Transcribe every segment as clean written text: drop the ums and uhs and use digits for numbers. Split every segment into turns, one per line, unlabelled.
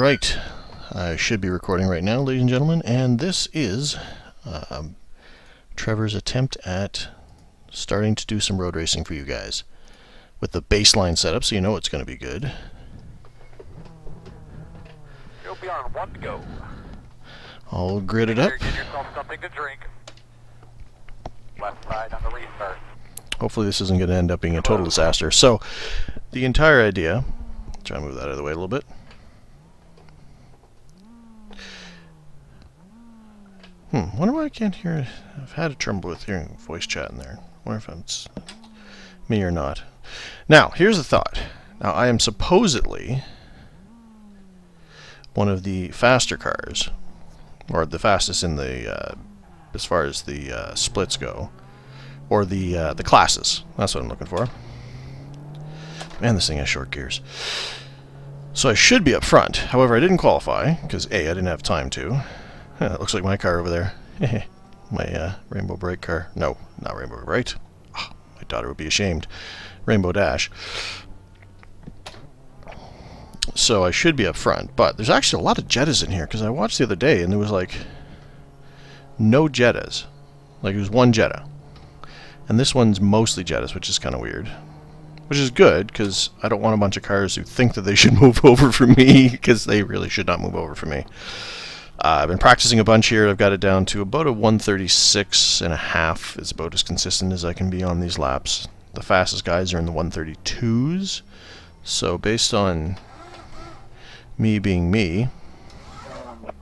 Alright, I should be recording right now, ladies and gentlemen, and this is Trevor's attempt at starting to do some road racing for you guys. With the baseline set up so you know it's going to be good.
You'll be on one to go.
All gridded up.
Get yourself something to drink. Left side on the restart.
Hopefully this isn't going to end up being a total disaster. So, the entire idea... Try to move that out of the way a little bit. Wonder why I can't hear... I've had a trouble with hearing voice chat in there. Wonder if it's me or not. Now, here's the thought. Now, I am supposedly one of the faster cars, or the fastest in the, as far as the splits go, or the classes. That's what I'm looking for. Man, this thing has short gears. So I should be up front. However, I didn't qualify, because A, I didn't have time to. It looks like my car over there. My Rainbow Bright car. No, not Rainbow Bright. Oh, my daughter would be ashamed. Rainbow Dash. So I should be up front, but there's actually a lot of Jettas in here, because I watched the other day, and there was like no Jettas. Like, it was one Jetta. And this one's mostly Jettas, which is kind of weird. Which is good, because I don't want a bunch of cars who think that they should move over for me, because they really should not move over for me. I've been practicing a bunch here. I've got it down to about a 136.5. It's about as consistent as I can be on these laps. The fastest guys are in the 132s. So based on me being me...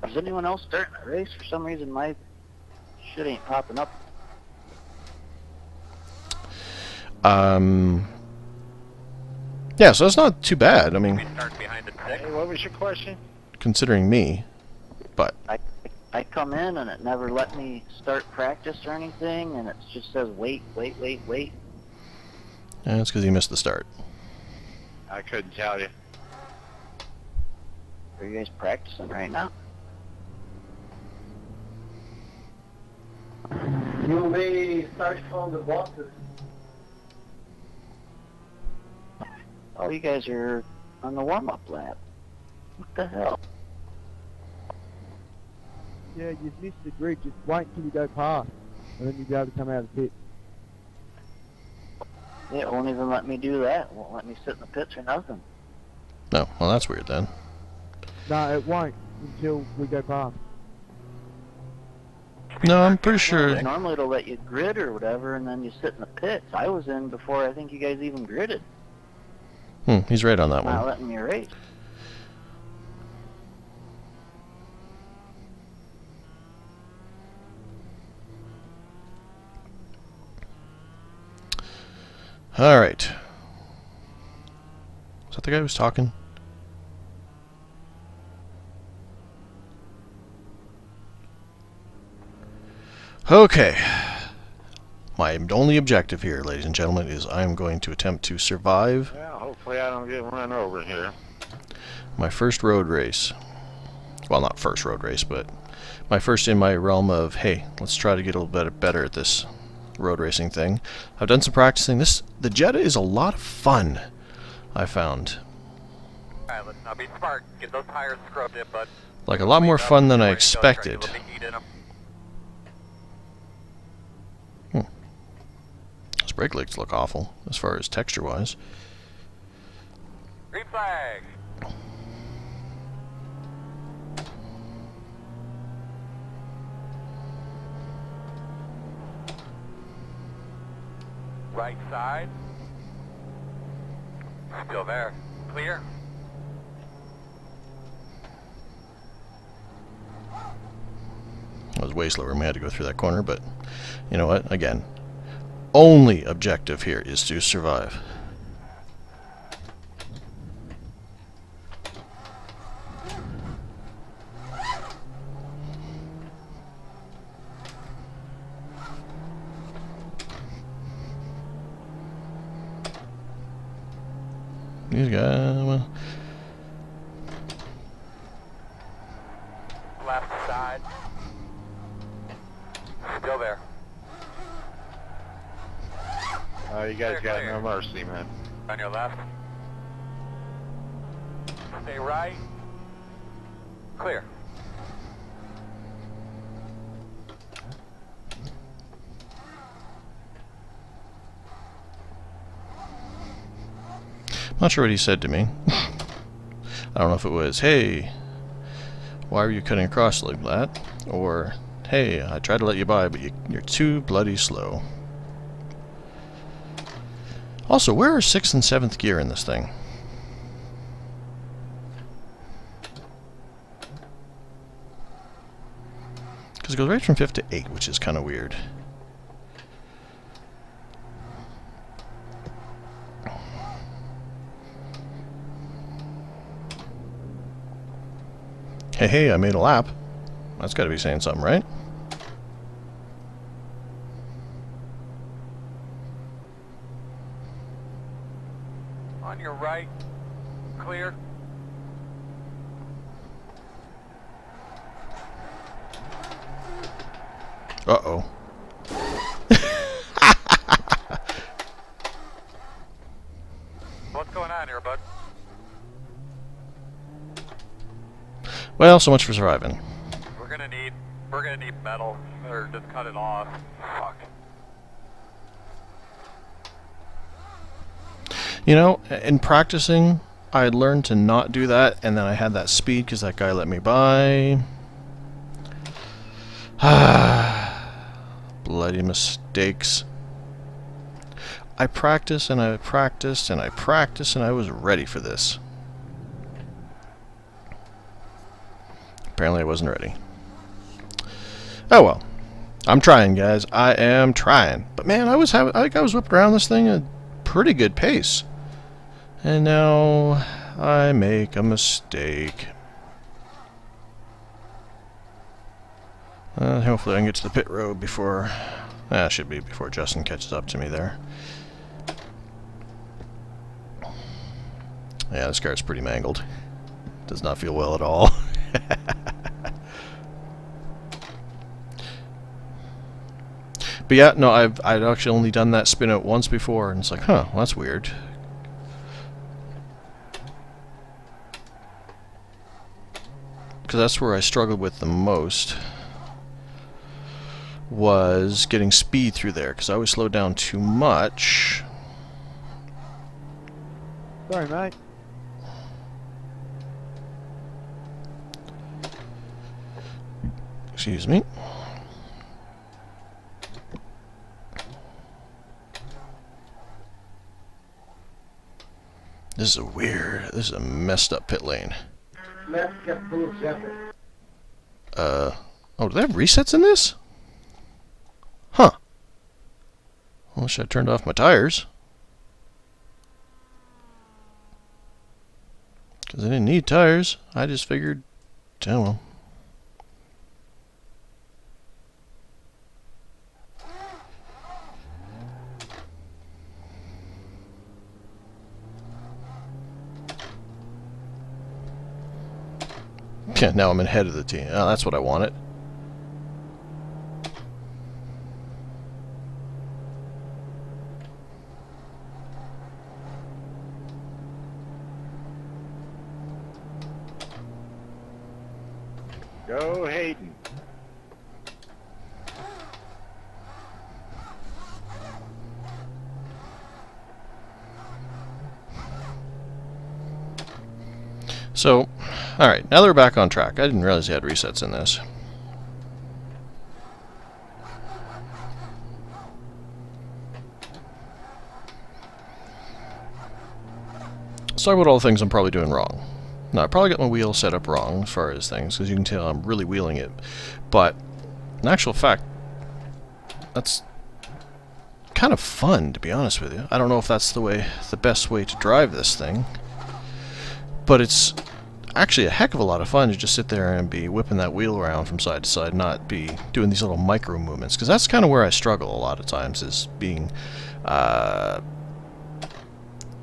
Is anyone else starting a race? For some reason my shit ain't popping up.
Yeah, so it's not too bad. I mean,
Hey, what was your question?
considering me, but...
I come in and it never let me start practice or anything, and it just says wait.
Yeah, it's because you missed the start.
I couldn't tell you.
Are you guys practicing right now?
You may start from the boxes.
Oh, you guys are on the warm-up lap. What the hell?
Yeah, you've missed the grid. Just wait until you go past, and then you'll be able to come out of the pit.
It won't even let me do that. It won't let me sit in the pits or nothing.
No, well that's weird then.
No, it won't until we go past.
No, I'm pretty sure...
Normally it'll let you grid or whatever, and then you sit in the pits. I was in before I think you guys even gridded.
He's right on that
Not
one.
letting me race.
Alright. Is that the guy who was talking? Okay. My only objective here, ladies and gentlemen, is I'm going to attempt to survive
Well, hopefully I don't get run over here.
my first road race. Well, not first road race, but my first in my realm of, hey, let's try to get a little bit better at this road racing thing. I've done some practicing. The Jetta is a lot of fun, I found.
Alright, let's not be smart. Get those tires scrubbed in, bud.
Like, a lot more fun than I expected. Those brake lights look awful, as far as texture-wise.
Green flag. Right side. Still there. Clear.
I was way slower when we had to go through that corner, but you know what? Again, only objective here is to survive. These guys, well...
Left side. Still there.
You guys got no mercy, man.
On your left. Stay right. Clear.
Not sure what he said to me. I don't know if it was, hey, why were you cutting across like that? Or, hey, I tried to let you by, but you're too bloody slow. Also, where are 6th and 7th gear in this thing? Because it goes right from 5th to 8, which is kind of weird. Hey, I made a lap. That's got to be saying something, right?
On your right. Clear.
Uh-oh.
What's going on here, bud?
Well, so much for surviving.
We're gonna need metal, or just cut it off. Fuck.
You know, in practicing, I learned to not do that, and then I had that speed because that guy let me by. Bloody mistakes. I practiced and I practiced and I practiced, and I was ready for this. Apparently I wasn't ready. Oh well. I'm trying, guys. I am trying. But man, I was whipping around this thing at a pretty good pace. And now I make a mistake. Hopefully I can get to the pit road before... should be before Justin catches up to me there. Yeah, this car's pretty mangled. Does not feel well at all. But yeah, no, I'd actually only done that spin out once before, and it's like, huh, well, that's weird. Because that's where I struggled with the most, was getting speed through there, because I always slowed down too much.
Sorry, mate.
Excuse me. This is a messed up pit lane.
Let's get full separate.
Oh, do they have resets in this? Huh. Well, should I turned off my tires? Because I didn't need tires. I just figured, oh well. Yeah, now I'm ahead of the team. Oh, that's what I wanted.
Go Hayden.
So, alright, now that we're back on track. I didn't realize you had resets in this. Let's talk about all the things I'm probably doing wrong. Now, I probably got my wheel set up wrong as far as things, because you can tell I'm really wheeling it. But, in actual fact, that's kind of fun, to be honest with you. I don't know if that's the best way to drive this thing. But it's actually a heck of a lot of fun to just sit there and be whipping that wheel around from side to side, not be doing these little micro movements, because that's kind of where I struggle a lot of times, is being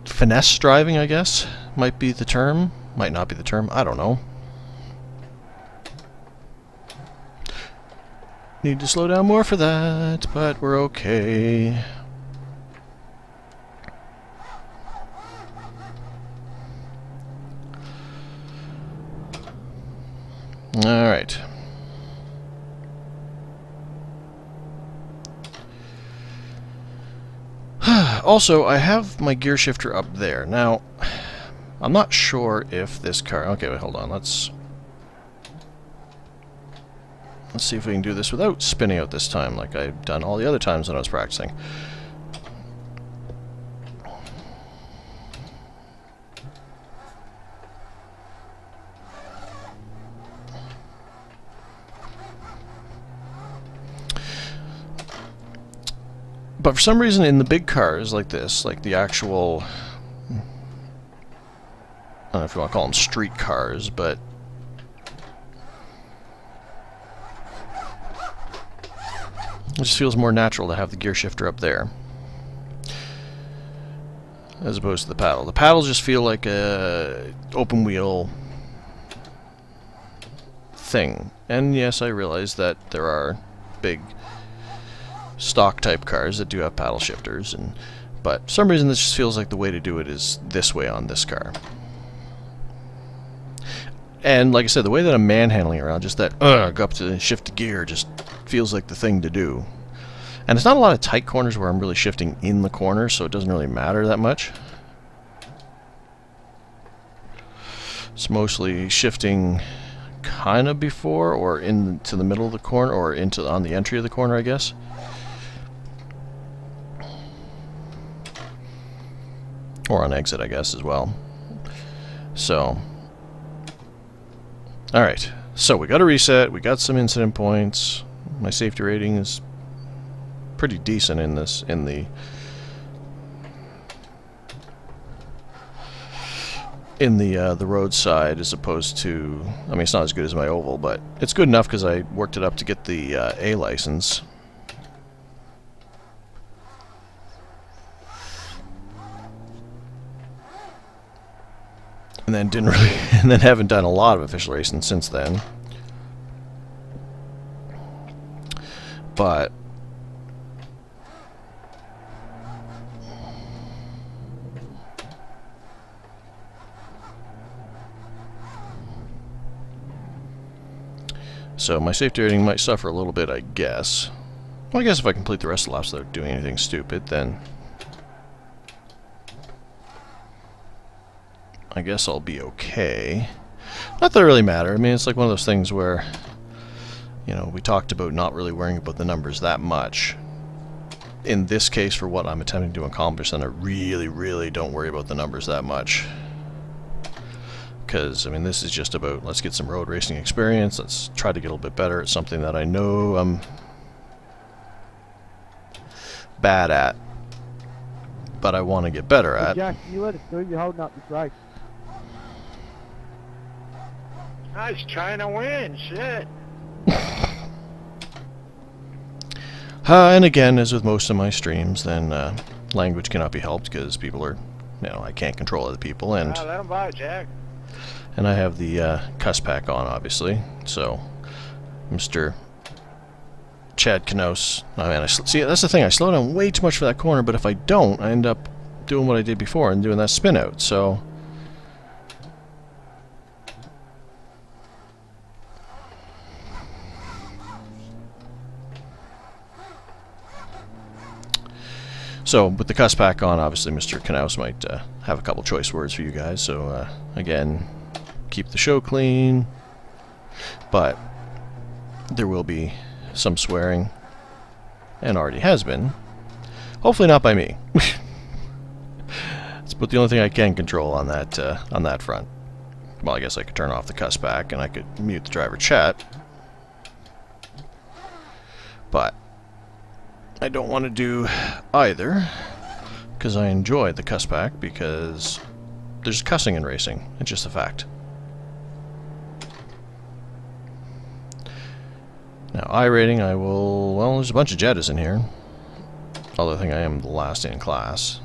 finesse driving, I guess, might be the term, might not be the term, I don't know. Need to slow down more for that, but we're okay. Alright. Also, I have my gear shifter up there. Now, I'm not sure if this car... Okay, wait, hold on. Let's see if we can do this without spinning out this time, like I've done all the other times when I was practicing. But for some reason in the big cars like this, like the actual... I don't know if you want to call them street cars, but... it just feels more natural to have the gear shifter up there as opposed to the paddle. The paddles just feel like a open wheel thing. And yes, I realize that there are big stock type cars that do have paddle shifters, but for some reason this just feels like the way to do it is this way on this car. And like I said, the way that I'm manhandling around, just that go up to shift the gear just feels like the thing to do. And it's not a lot of tight corners where I'm really shifting in the corner, so it doesn't really matter that much. It's mostly shifting kind of before or into the middle of the corner or on the entry of the corner, I guess. Or on exit, I guess, as well. So, alright. So, we got a reset, we got some incident points. My safety rating is pretty decent in this, the roadside as opposed to... I mean, it's not as good as my oval, but it's good enough because I worked it up to get the A license. And then and then haven't done a lot of official racing since then. But so my safety rating might suffer a little bit, I guess. Well, I guess if I complete the rest of the laps without doing anything stupid, then I guess I'll be okay. Not that it really matter. I mean, it's like one of those things where, you know, we talked about not really worrying about the numbers that much. In this case, for what I'm attempting to accomplish, then I really, really don't worry about the numbers that much. Because, I mean, this is just about, let's get some road racing experience, let's try to get a little bit better at something that I know I'm bad at, but I want to get better
Hey,
at.
Jack, you let us know you're holding up this race.
I was trying to win, shit.
And again, as with most of my streams, then language cannot be helped because people are, you know, I can't control other people, and
Let them buy it, Jack.
and I have the cuss pack on, obviously. So, Mr. Chad Knos. I mean, see, that's the thing. I slow down way too much for that corner, but if I don't, I end up doing what I did before and doing that spin out. So. So, with the cuss pack on, obviously Mr. Knaus might have a couple choice words for you guys. So, again, keep the show clean. But there will be some swearing, and already has been. Hopefully not by me. It's about the only thing I can control on that front. Well, I guess I could turn off the cuss pack, and I could mute the driver chat. But I don't want to do either, because I enjoy the cuss pack, because there's cussing in racing. It's just a fact. Now, I-rating, I will... Well, there's a bunch of Jettas in here. Although I think I am the last in class.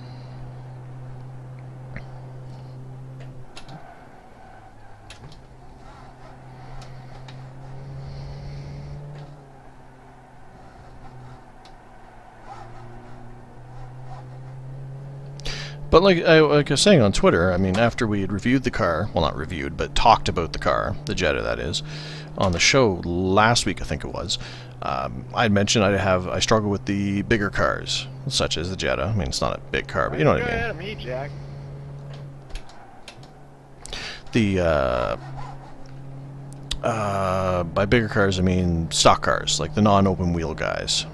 But like I was saying on Twitter, I mean, after we had reviewed the car, well, not reviewed, but talked about the car, the Jetta that is, on the show last week, I think it was, I'd mentioned I struggle with the bigger cars, such as the Jetta. I mean, it's not a big car, but you know what I mean.
Go ahead of me, Jack.
By bigger cars, I mean stock cars, like the non-open wheel guys.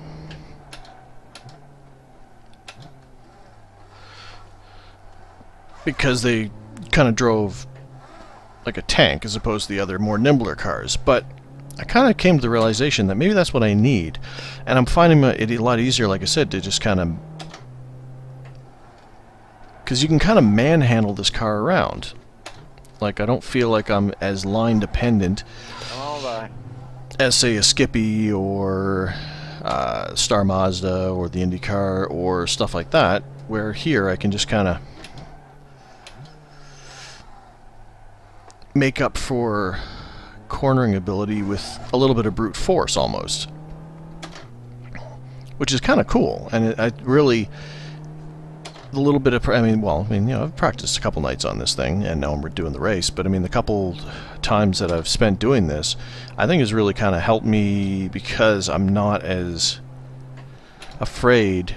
Because they kind of drove like a tank as opposed to the other more nimbler cars. But I kind of came to the realization that maybe that's what I need. And I'm finding it a lot easier, like I said, to just kind of... Because you can kind of manhandle this car around. Like, I don't feel like I'm as line dependent
All right.
as, say, a Skippy or Star Mazda or the IndyCar or stuff like that, where here I can just kind of make up for cornering ability with a little bit of brute force almost, which is kind of cool. And I really, the little bit of, you know, I've practiced a couple nights on this thing and now we're doing the race, but I mean the couple times that I've spent doing this, I think has really kind of helped me because I'm not as afraid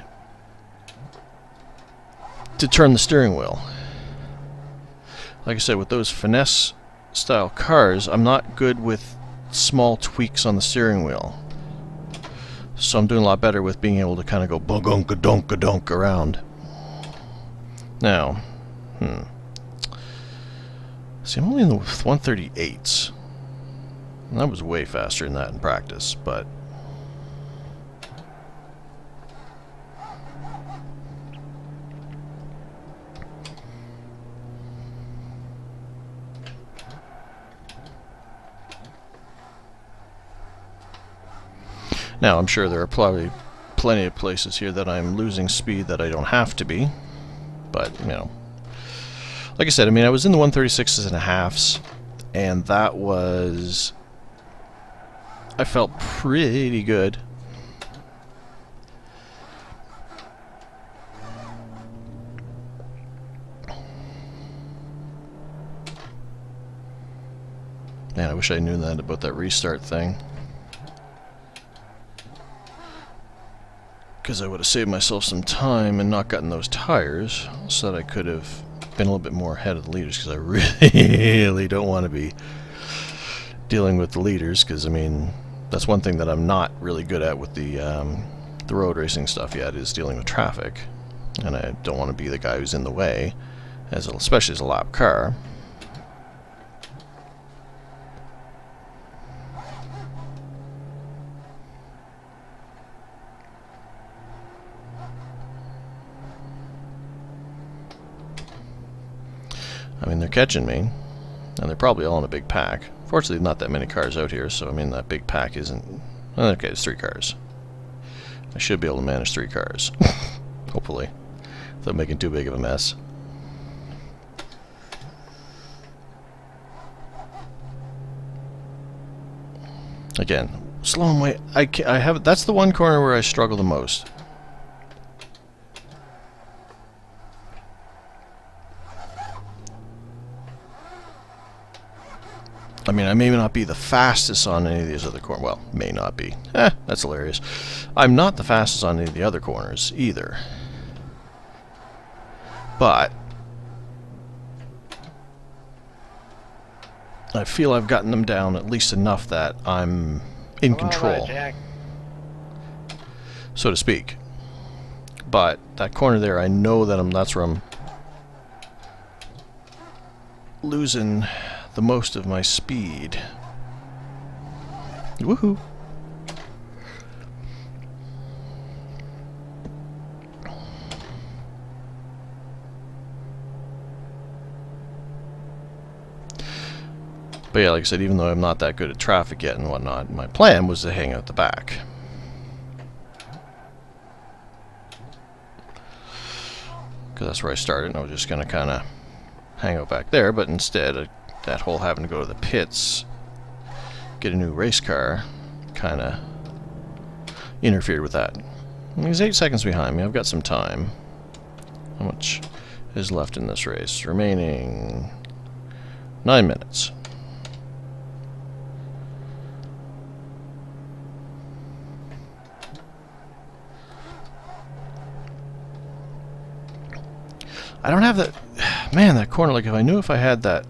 to turn the steering wheel. Like I said, with those finesse style cars, I'm not good with small tweaks on the steering wheel. So I'm doing a lot better with being able to kind of go bugunk-a-dunk-a-dunk around. Now, see, I'm only in the 138s. And that was way faster than that in practice, but... Now, I'm sure there are probably plenty of places here that I'm losing speed that I don't have to be. But, you know, like I said, I mean, I was in the 136s and a halves, and that was... I felt pretty good. Man, I wish I knew that about that restart thing. Because I would have saved myself some time and not gotten those tires, so that I could have been a little bit more ahead of the leaders, because I really don't want to be dealing with the leaders, because, I mean, that's one thing that I'm not really good at with the road racing stuff yet, is dealing with traffic. And I don't want to be the guy who's in the way, especially as a lap car. I mean, they're catching me, and they're probably all in a big pack. Fortunately, not that many cars out here, so I mean, that big pack isn't... Okay, it's 3 cars. I should be able to manage 3 cars. Hopefully. Without making too big of a mess. Again, slow way. I have... That's the one corner where I struggle the most. I mean, I may not be the fastest on any of these other corners. Well, may not be. That's hilarious. I'm not the fastest on any of the other corners, either. But I feel I've gotten them down at least enough that I'm in control,
All right, Jack.
so to speak. But that corner there, I know that that's where I'm losing the most of my speed. Woohoo! But yeah, like I said, even though I'm not that good at traffic yet and whatnot, my plan was to hang out the back. Because that's where I started, and I was just going to kind of hang out back there, but instead, that whole having to go to the pits, get a new race car, kind of interfered with that. He's 8 seconds behind me. I've got some time. How much is left in this race? Remaining 9 minutes. I don't have that... Man, that corner, like, if I knew if I had that...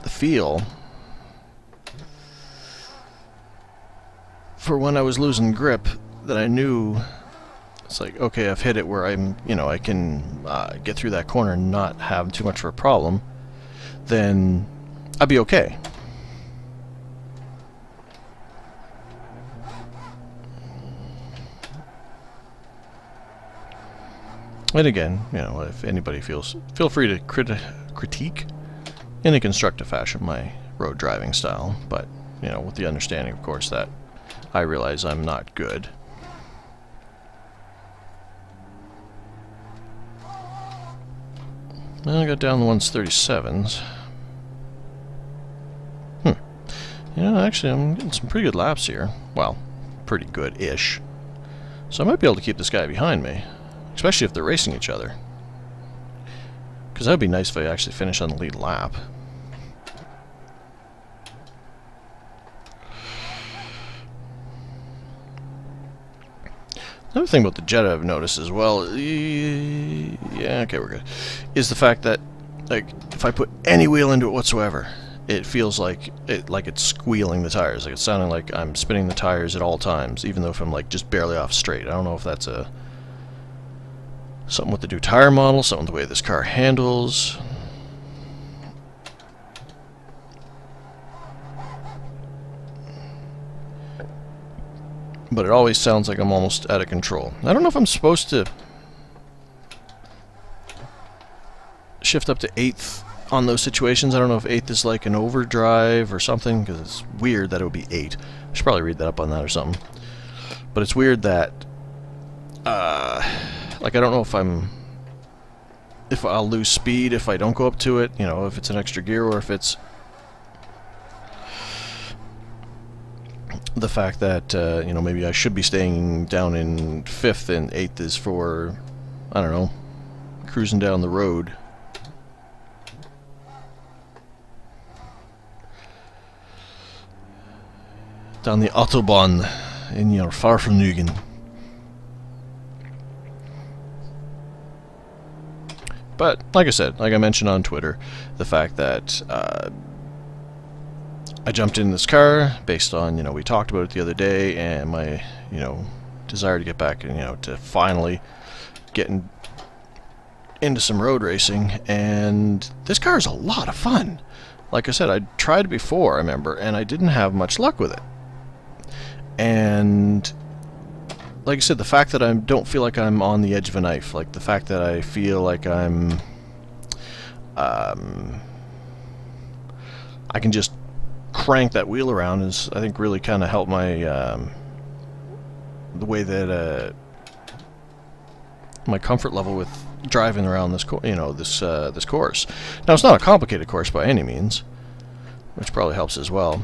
the feel... for when I was losing grip, that I knew... It's like, okay, I've hit it where I'm, you know, I can get through that corner and not have too much of a problem, then I'd be okay. And again, you know, if anybody feel free to critique in a constructive fashion my road driving style, but, you know, with the understanding, of course, that I realize I'm not good. Well, I got down the 137s. You know, actually, I'm getting some pretty good laps here. Well, pretty good-ish. So I might be able to keep this guy behind me. Especially if they're racing each other. Because that would be nice if I actually finish on the lead lap. Another thing about the Jetta I've noticed as well, yeah, okay, we're good, is the fact that, like, if I put any wheel into it whatsoever, it feels like it's squealing the tires. Like, it's sounding like I'm spinning the tires at all times, even though if I'm, like, just barely off straight. I don't know if that's something with the new tire model, something with the way this car handles. But it always sounds like I'm almost out of control. I don't know if I'm supposed to shift up to 8th on those situations. I don't know if 8th is like an overdrive or something, because it's weird that it would be 8. I should probably read that up on that or something. But it's weird that, like, I don't know if I'll lose speed if I don't go up to it, you know, if it's an extra gear, or if it's the fact that, you know, maybe I should be staying down in 5th and 8th is for, I don't know, cruising down the road. Down the Autobahn in your Fahrvergnügen. But, like I said, like I mentioned on Twitter, the fact that I jumped in this car based on, you know, we talked about it the other day, and my, you know, desire to get back and, you know, to finally get into some road racing, and this car is a lot of fun. Like I said, I tried it before, I remember, and I didn't have much luck with it. And like I said, the fact that I don't feel like I'm on the edge of a knife, like the fact that I feel like I'm I can just crank that wheel around is, I think, really kind of helped my the way that my comfort level with driving around this this course. Now, it's not a complicated course by any means, which probably helps as well.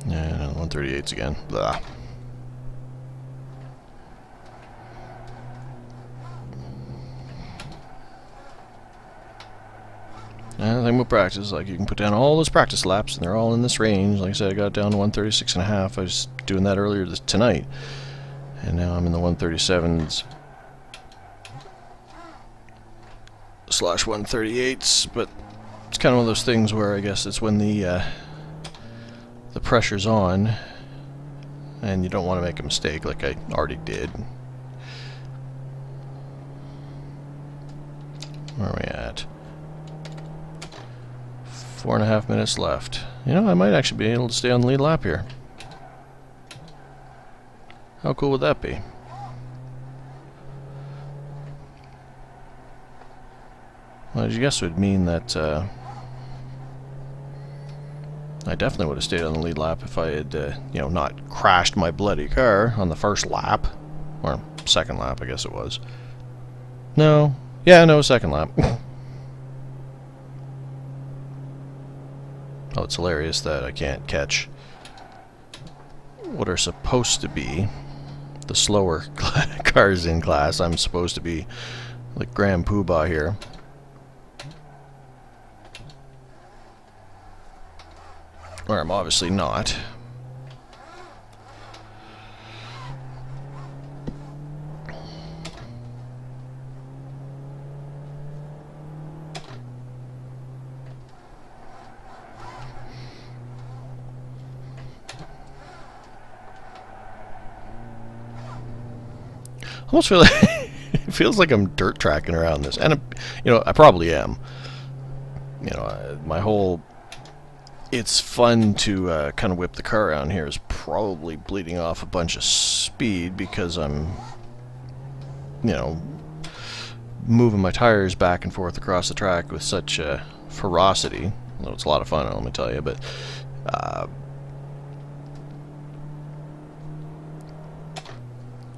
Yeah, 138s again. Blah. And the thing with practice, like, you can put down all those practice laps, and they're all in this range. Like I said, I got down to 136.5. I was doing that earlier tonight, and now I'm in the 137s / 138s. But it's kind of one of those things where I guess it's when the pressure's on, and you don't want to make a mistake, like I already did. Where are we at? 4.5 minutes left. You know, I might actually be able to stay on the lead lap here. How cool would that be? Well, as you guess, would mean that I definitely would have stayed on the lead lap if I had, you know, not crashed my bloody car on the first lap. Or second lap, I guess it was. No. Yeah, no, second lap. Oh, it's hilarious that I can't catch what are supposed to be the slower cars in class. I'm supposed to be like Grand Poobah here. Or I'm obviously not. I almost feel like it feels like I'm dirt tracking around this, and you know, I probably am. You know, my whole it's fun to kind of whip the car around here is probably bleeding off a bunch of speed because I'm, you know, moving my tires back and forth across the track with such ferocity. Although it's a lot of fun, let me tell you, but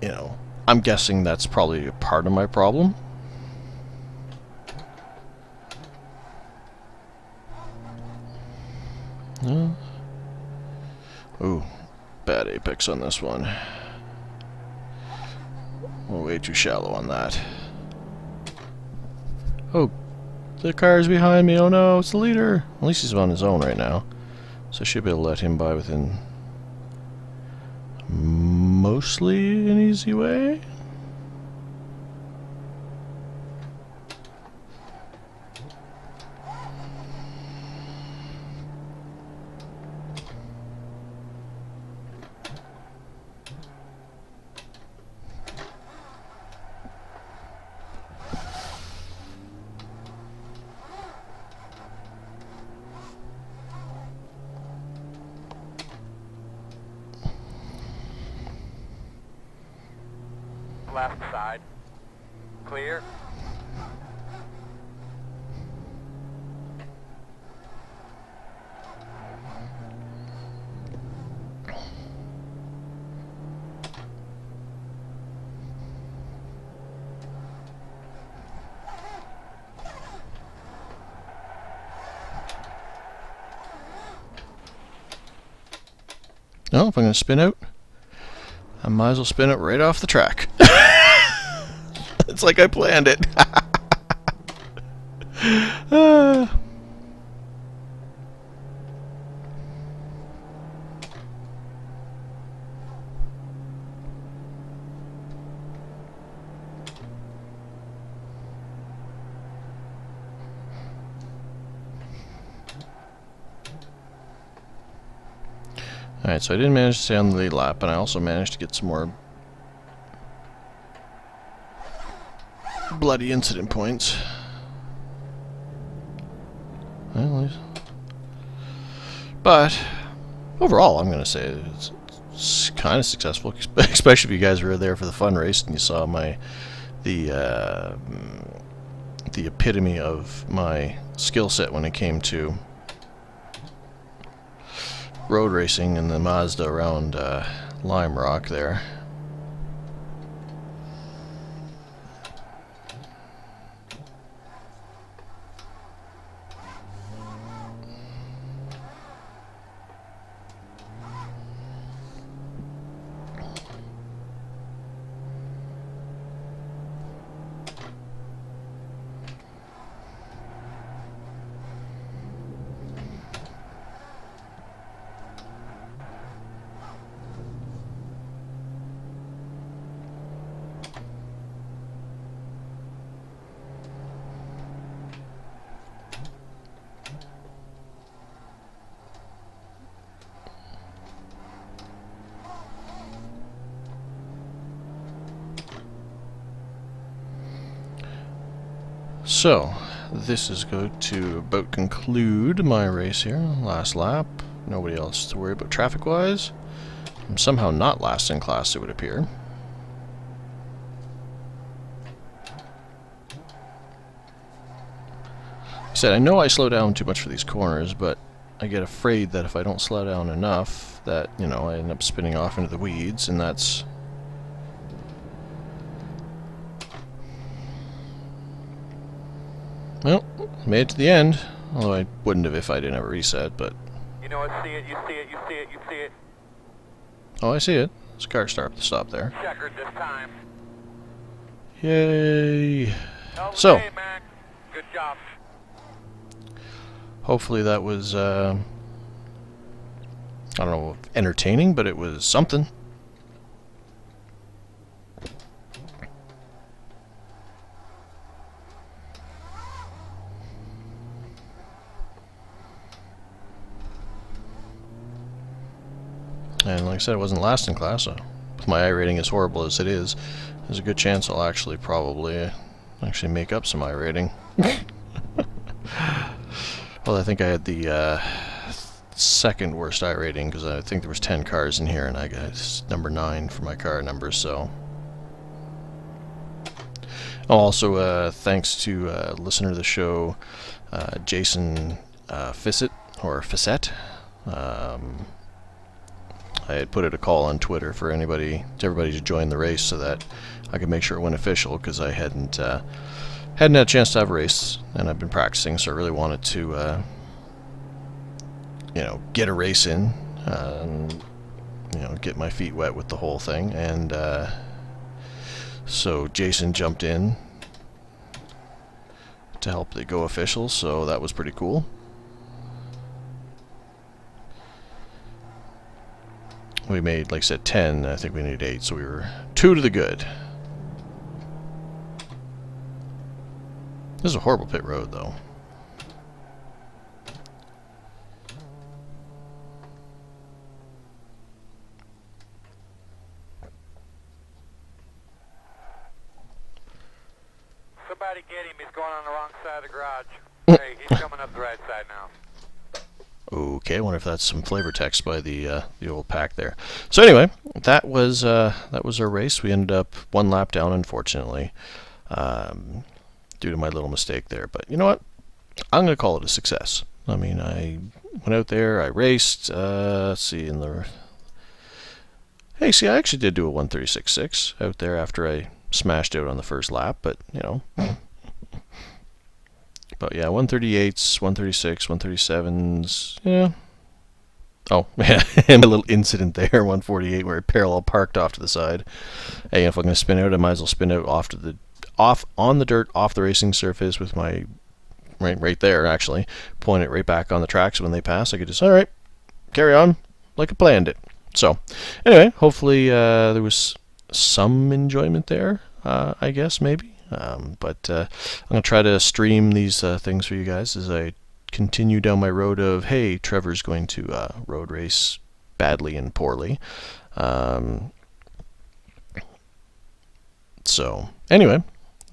you know, I'm guessing that's probably a part of my problem. Ooh, bad apex on this one. Oh, way too shallow on that. Oh, the car's behind me. Oh no, it's the leader. At least he's on his own right now, so I should be able to let him by within mostly an easy way.
Left side. Clear.
No, if I'm going to spin out, I might as well spin it right off the track. It's like I planned it. Alright, so I didn't manage to stay on the lead lap, and I also managed to get some more bloody incident points. Well, but overall, I'm going to say it's kind of successful, especially if you guys were there for the fun race and you saw the epitome of my skill set when it came to road racing in the Mazda around Lime Rock there. So, this is going to about conclude my race here. Last lap. Nobody else to worry about traffic-wise. I'm somehow not last in class, it would appear. Like I said, I know I slow down too much for these corners, but I get afraid that if I don't slow down enough, that, you know, I end up spinning off into the weeds, and that's... Well, made it to the end, although I wouldn't have if I didn't have a reset, but
You know what? See it, you see it, you see it, you see it.
Oh, I see it. There's a car stop there.
Checkered this time.
Yay!
Hell of a
So,
day, man. Good job.
hopefully that was, I don't know, entertaining, but it was something. And like I said, it wasn't last in class, so with my I rating as horrible as it is, there's a good chance I'll actually probably make up some I rating. Well, I think I had the second worst I rating because I think there was 10 cars in here, and I got number 9 for my car number. So, also thanks to listener of the show, Jason Fissett or Fissett. I had put it a call on Twitter for everybody to join the race so that I could make sure it went official, because I hadn't had a chance to have a race, and I've been practicing, so I really wanted to get a race in, get my feet wet with the whole thing. And so Jason jumped in to help it go official, so that was pretty cool. We made, like I said, 10. I think we needed 8, so we were 2 to the good. This is a horrible pit road, though.
Somebody get him. He's going on the wrong side of the garage. Hey, he's coming up the right side now.
Okay, I wonder if that's some flavor text by the old pack there. So anyway, that was our race. We ended up 1 lap down, unfortunately, due to my little mistake there. But you know what? I'm going to call it a success. I mean, I went out there, I raced. Let's see, I actually did do a 136.6 out there after I smashed out on the first lap. But But yeah, 138s, 136, 137s, yeah. Oh, yeah, and a little incident there, 148, where I parallel parked off to the side. Hey, if I'm going to spin out, I might as well spin out off on the dirt, off the racing surface with my, right there, actually, point it right back on the tracks. When they pass, I could just, all right, carry on like I planned it. So, anyway, hopefully there was some enjoyment there, I guess, maybe. But I'm going to try to stream these things for you guys as I continue down my road of, hey, Trevor's going to road race badly and poorly. So, anyway,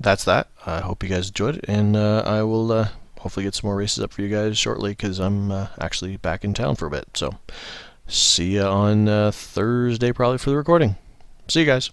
that's that. I hope you guys enjoyed it, and I will hopefully get some more races up for you guys shortly, because I'm actually back in town for a bit. So, see you on Thursday probably for the recording. See you guys.